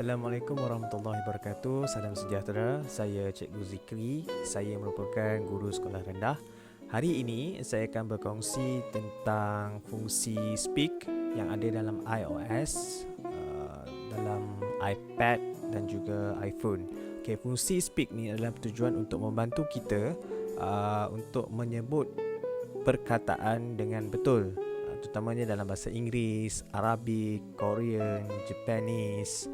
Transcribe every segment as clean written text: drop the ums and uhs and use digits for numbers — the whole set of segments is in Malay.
Assalamualaikum warahmatullahi wabarakatuh. Salam sejahtera. Saya Cikgu Zikri. Saya merupakan guru sekolah rendah. Hari ini saya akan berkongsi tentang fungsi speak yang ada dalam iOS, dalam iPad dan juga iPhone. Okay, fungsi speak ni adalah tujuan untuk membantu kita untuk menyebut perkataan dengan betul, terutamanya dalam bahasa Inggeris, Arabik, Korean, Japanese,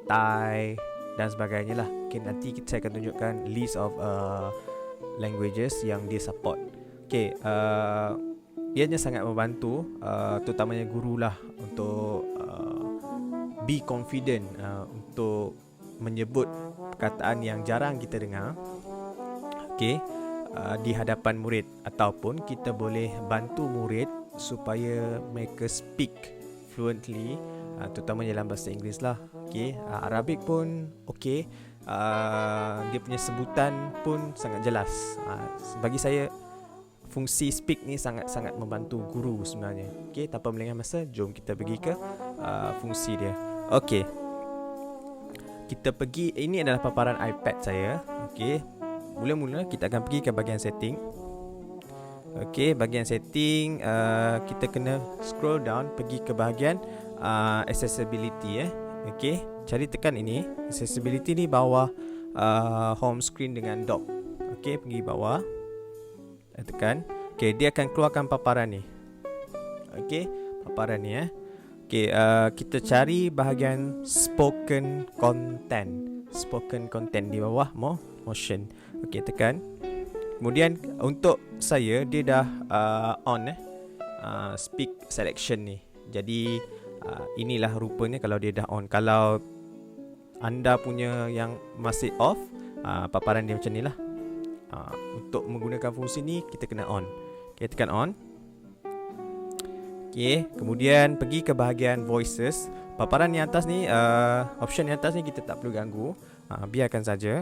Thai dan sebagainya lah. Okay, nanti saya akan tunjukkan list of languages yang dia support. Okay, ianya sangat membantu, terutamanya guru lah, untuk be confident untuk menyebut perkataan yang jarang kita dengar. Okay, di hadapan murid, ataupun kita boleh bantu murid supaya mereka speak fluently, terutamanya dalam bahasa Inggeris lah. Okay, Arabik pun okay, dia punya sebutan pun sangat jelas. Bagi saya fungsi speak ni sangat-sangat membantu guru sebenarnya. Okay, tanpa melengah masa, jom kita pergi ke fungsi dia. Okay, kita pergi, ini adalah paparan iPad saya. Okay, mula-mula kita akan pergi ke bahagian setting. Okay, bahagian setting, kita kena scroll down, pergi ke bahagian accessibility. Okay, cari tekan ini. Accessibility ni bawah home screen dengan dock. Okay, pergi bawah, tekan. Okay, dia akan keluarkan paparan ni. Okay, paparan ni Okay, kita cari bahagian spoken content. Spoken content di bawah motion. Okay, tekan. Kemudian untuk saya, dia dah on speak selection ni. Jadi inilah rupanya kalau dia dah on. Kalau anda punya yang masih off, paparan dia macam ni lah. Untuk menggunakan fungsi ni, kita kena on. Okay, tekan on. Okay, kemudian pergi ke bahagian voices. Paparan yang atas ni, option yang atas ni kita tak perlu ganggu, biarkan saja.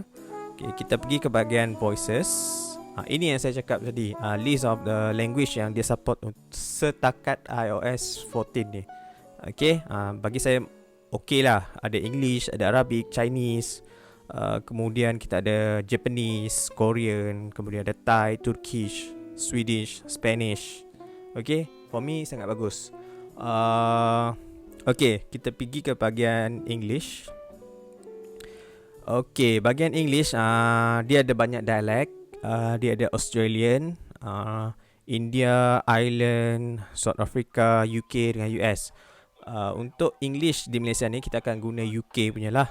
Okay, kita pergi ke bahagian voices. Ini yang saya cakap tadi, list of the language yang dia support setakat iOS 14 ni. Okay, bagi saya okay lah. Ada English, ada Arabic, Chinese, kemudian kita ada Japanese, Korean, kemudian ada Thai, Turkish, Swedish, Spanish. Okay, for me sangat bagus. Okay, kita pergi ke bahagian English. Okay, bahagian English, dia ada banyak dialek. Dia ada Australian, India, Ireland, South Africa, UK dengan US. Untuk English di Malaysia ni, kita akan guna UK punya lah.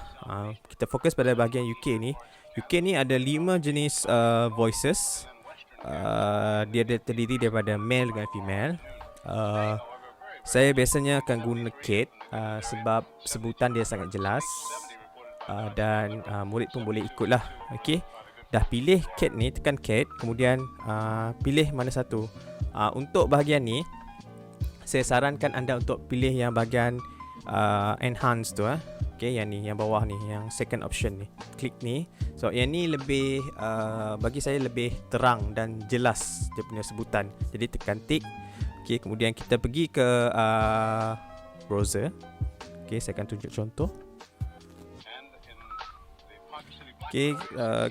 Kita fokus pada bahagian UK ni. UK ni ada 5 jenis voices. Dia terdiri daripada male dengan female. Saya biasanya akan guna Kate, sebab sebutan dia sangat jelas, dan murid pun boleh ikut lah. Okay, dah pilih Kate ni, tekan Kate. Kemudian pilih mana satu. Untuk bahagian ni, saya sarankan anda untuk pilih yang bahagian enhance tu. Okay, yang ni, yang bawah ni, yang second option ni. Klik ni. So yang ni lebih, bagi saya lebih terang dan jelas dia punya sebutan. Jadi tekan tick. Okay, kemudian kita pergi ke browser. Okay, saya akan tunjuk contoh. Okay,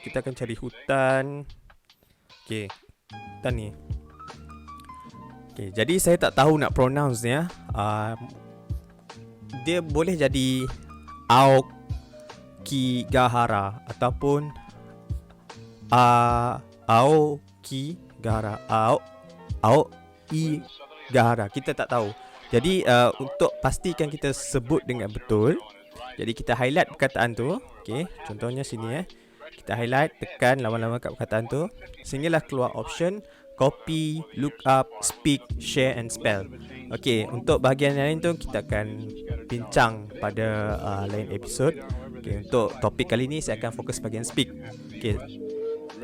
kita akan cari hutan. Okay, hutan ni. Okay, jadi saya tak tahu nak pronounce ni. Dia boleh jadi Aokigahara ataupun Aokigahara, Aokigahara. Kita tak tahu. Jadi untuk pastikan kita sebut dengan betul, jadi kita highlight perkataan tu. Okay, contohnya sini kita highlight, tekan lama-lama kat perkataan tu sehinggalah keluar option copy, look up, speak, share and spell. Okay, untuk bahagian lain tu kita akan bincang pada lain episod. Okay, untuk topik kali ni saya akan fokus bahagian speak. Okay,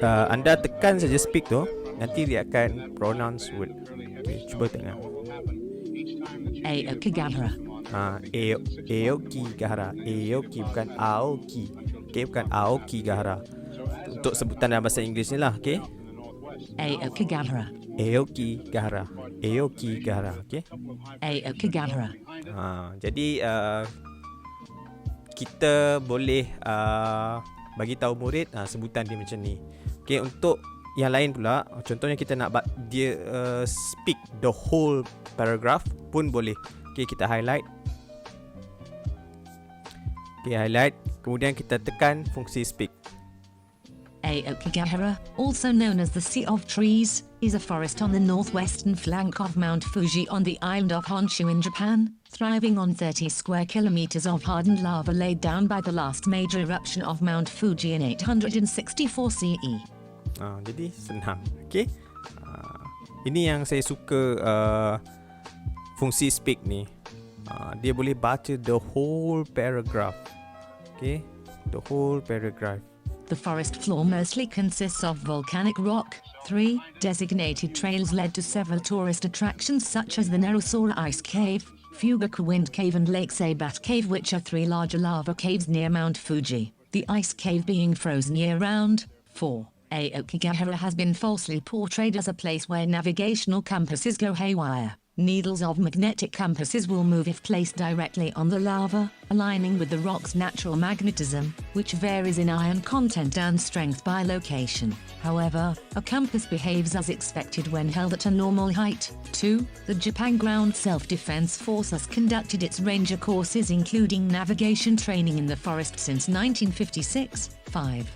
anda tekan saja speak tu, nanti dia akan pronounce word. Okay, cuba tengok. Aokigahara. Aokigahara. Aoki, bukan Aoki. Okay, bukan Aokigahara. Untuk sebutan dalam bahasa Inggeris ni lah. Okay, Aokigahara. Aokigahara. Aokigahara. Okay, Aokigahara. jadi kita boleh bagi tahu murid sebutan dia macam ni. Okay, untuk yang lain pula, contohnya kita nak dia speak the whole paragraph pun boleh. Okay, kita highlight. Okay, highlight. Kemudian kita tekan fungsi speak. Aokigahara, also known as the Sea of Trees, is a forest on the northwestern flank of Mount Fuji on the island of Honshu in Japan, thriving on 30 square kilometers of hardened lava laid down by the last major eruption of Mount Fuji in 864 CE. Jadi senang. Okay, ini yang saya suka fungsi speak ni. Dia boleh baca the whole paragraph. Okay, the whole paragraph. The forest floor mostly consists of volcanic rock. 3 designated trails led to several tourist attractions such as the Nerusora Ice Cave, Fugaku Wind Cave and Lake Sabat Cave, which are 3 larger lava caves near Mount Fuji, the ice cave being frozen year-round. 4. Aokigahara has been falsely portrayed as a place where navigational compasses go haywire. Needles of magnetic compasses will move if placed directly on the lava, aligning with the rock's natural magnetism, which varies in iron content and strength by location. However, a compass behaves as expected when held at a normal height. 2. The Japan Ground Self-Defense Force has conducted its ranger courses including navigation training in the forest since 1956. 5.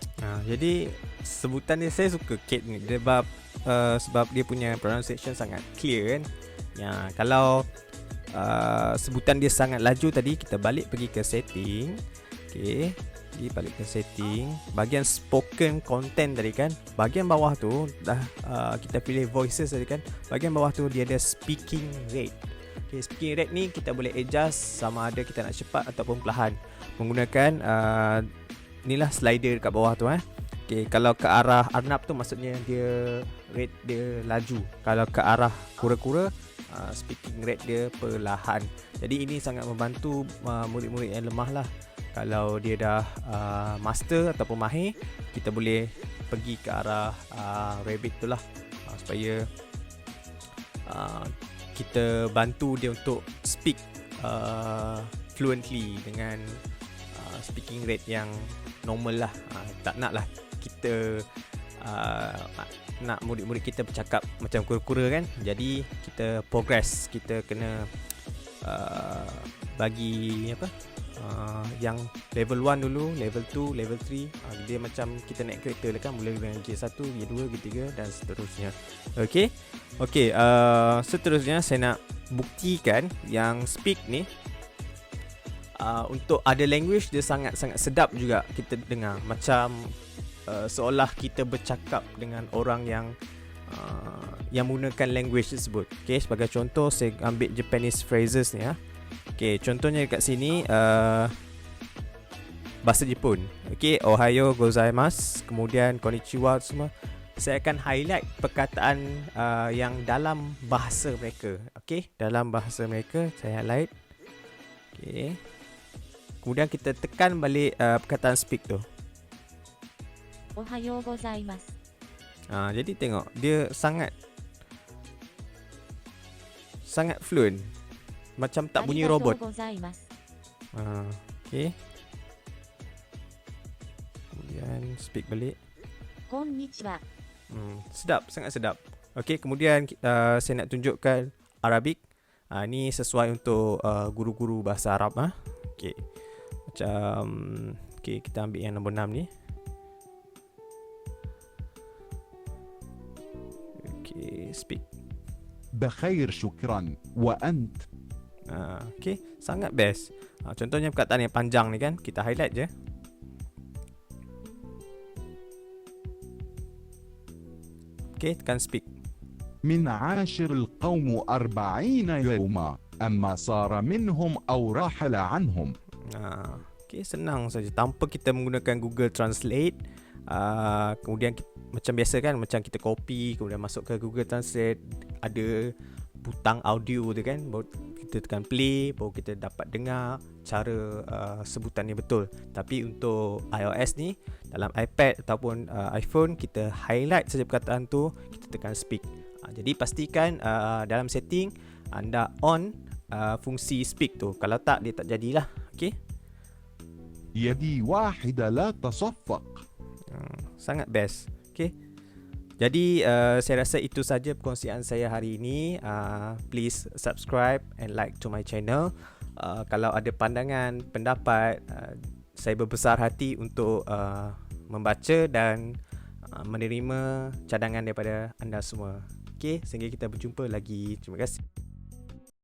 Jadi sebutan dia saya suka Kate ni sebab dia punya pronunciation sangat clear kan. Ya, kalau sebutan dia sangat laju tadi, kita balik pergi ke setting. Okey, pergi balik ke setting. Bahagian spoken content tadi kan, bahagian bawah tu dah kita pilih voices tadi kan. Bahagian bawah tu dia ada speaking rate. Okey, speaking rate ni kita boleh adjust sama ada kita nak cepat ataupun perlahan menggunakan inilah slider dekat bawah tu Okey, kalau ke arah Arnab tu maksudnya dia rate dia laju. Kalau ke arah kura-kura, speaking rate dia perlahan. Jadi ini sangat membantu murid-murid yang lemah lah. Kalau dia dah master ataupun mahir, kita boleh pergi ke arah rabbit tu lah, supaya kita bantu dia untuk speak fluently dengan speaking rate yang normal lah. Tak nak lah kita nak murid-murid kita bercakap macam kura-kura kan. Jadi kita progress, kita kena bagi yang level 1 dulu, level 2, level 3. Dia macam kita naik kereta lah kan, mula dengan gear 1, gear 2, gear 3 dan seterusnya. Okey, seterusnya saya nak buktikan yang speak ni untuk ada language dia sangat-sangat sedap juga kita dengar. Macam seolah kita bercakap dengan orang yang menggunakan language tersebut. Okay, sebagai contoh saya ambil Japanese phrases ni Okay, contohnya dekat sini bahasa Jepun. Okay, ohayo gozaimasu, kemudian konnichiwa semua. Saya akan highlight perkataan yang dalam bahasa mereka. Okay, dalam bahasa mereka saya highlight. Okay, kemudian kita tekan balik perkataan speak tu. Ohayo gozaimasu. Jadi tengok dia sangat fluent, macam tak bunyi robot. Okay, kemudian speak balik. Konnichiwa. Sedap, sangat sedap. Okay, kemudian saya nak tunjukkan Arabic. Ni sesuai untuk guru-guru bahasa Arab. Okay, macam okay, kita ambil yang nombor 6 ni. Speak. بخير شكرا وأنت. Okay, sangat best. Contohnya perkataan yang panjang ni kan, kita highlight je. Okay, tekan speak. من عاشر القوم 40 يوما أما صار منهم أو رحل عنهم. Okay, senang saja tanpa kita menggunakan Google Translate. Kemudian macam biasa kan, macam kita copy kemudian masuk ke Google Translate, ada butang audio tu kan, baru kita tekan play, baru kita dapat dengar cara sebutan ni betul. Tapi untuk iOS ni, dalam iPad ataupun iPhone, kita highlight saja perkataan tu, kita tekan speak. Jadi pastikan dalam setting anda on fungsi speak tu. Kalau tak, dia tak jadilah. Okay, يدي واحدة لا تصفق. Sangat best. Okay. Jadi saya rasa itu saja perkongsian saya hari ini. Please subscribe and like to my channel. Kalau ada pandangan, pendapat, saya berbesar hati untuk membaca dan menerima cadangan daripada anda semua. Okay, sehingga kita berjumpa lagi. Terima kasih.